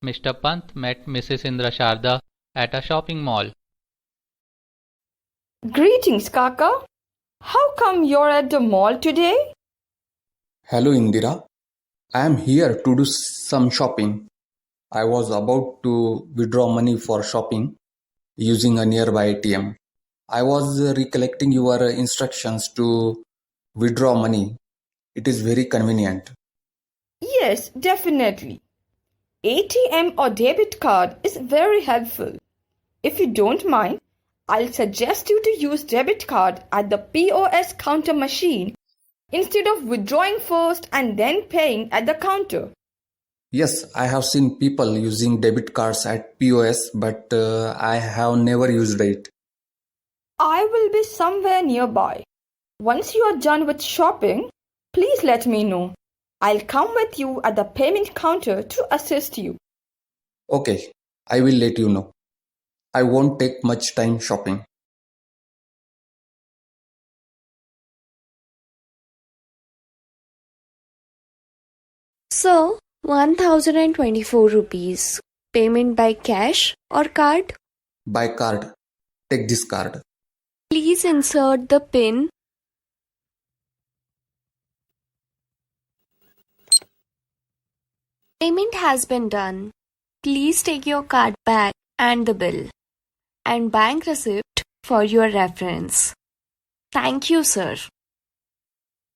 Mr. Pant met Mrs. Indra Sharda at a shopping mall. Greetings, Kaka. How come you're at the mall today? Hello Indira, I am here to do some shopping. I was about to withdraw money for shopping using a nearby ATM. I was recollecting your instructions to withdraw money. It is very convenient. Yes, definitely. ATM or debit card is very helpful. If you don't mind, I'll suggest you to use debit card at the POS counter machine instead of withdrawing first and then paying at the counter. Yes, I have seen people using debit cards at POS, but I have never used it. I will be somewhere nearby. Once you are done with shopping, please let me know. I'll come with you at the payment counter to assist you. Okay, I will let you know. I won't take much time shopping. So, 1024 rupees. Payment by cash or card? By card. Take this card. Please insert the PIN. Payment has been done. Please take your card back and the bill and bank receipt for your reference. Thank you, sir.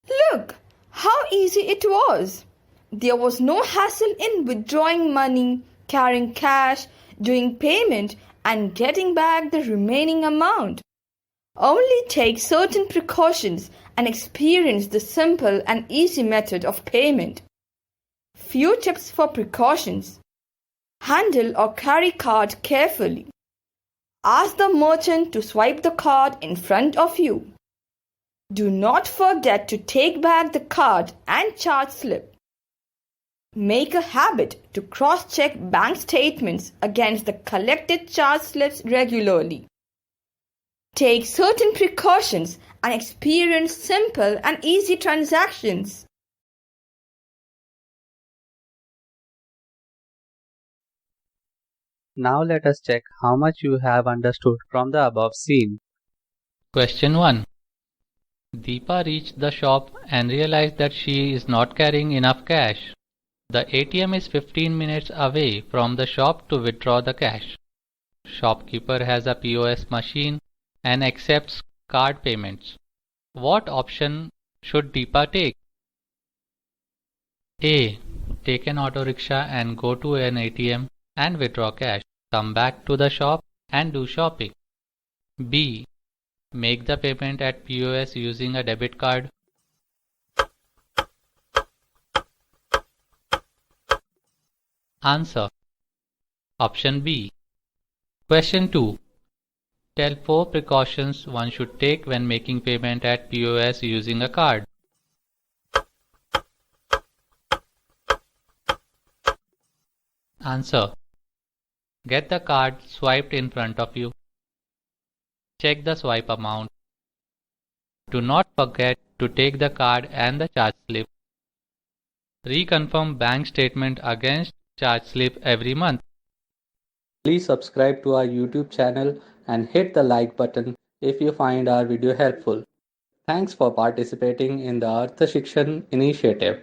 Look, how easy it was. There was no hassle in withdrawing money, carrying cash, doing payment, and getting back the remaining amount. Only take certain precautions and experience the simple and easy method of payment. Few tips for precautions. Handle or carry card carefully. Ask the merchant to swipe the card in front of you. Do not forget to take back the card and charge slip. Make a habit to cross-check bank statements against the collected charge slips regularly. Take certain precautions and experience simple and easy transactions. Now let us check how much you have understood from the above scene. Question 1. Deepa reached the shop and realized that she is not carrying enough cash. The ATM is 15 minutes away from the shop to withdraw the cash. Shopkeeper has a POS machine and accepts card payments. What option should Deepa take? A. Take an auto rickshaw and go to an ATM and withdraw cash. Come back to the shop and do shopping. B. Make the payment at POS using a debit card. Answer. Option B. Question 2. Tell 4 precautions one should take when making payment at POS using a card. Answer. Get the card swiped in front of you. Check the swipe amount. Do not forget to take the card and the charge slip. Reconfirm bank statement against charge slip every month. Please subscribe to our YouTube channel and hit the like button if you find our video helpful. Thanks for participating in the ArthShikshan initiative.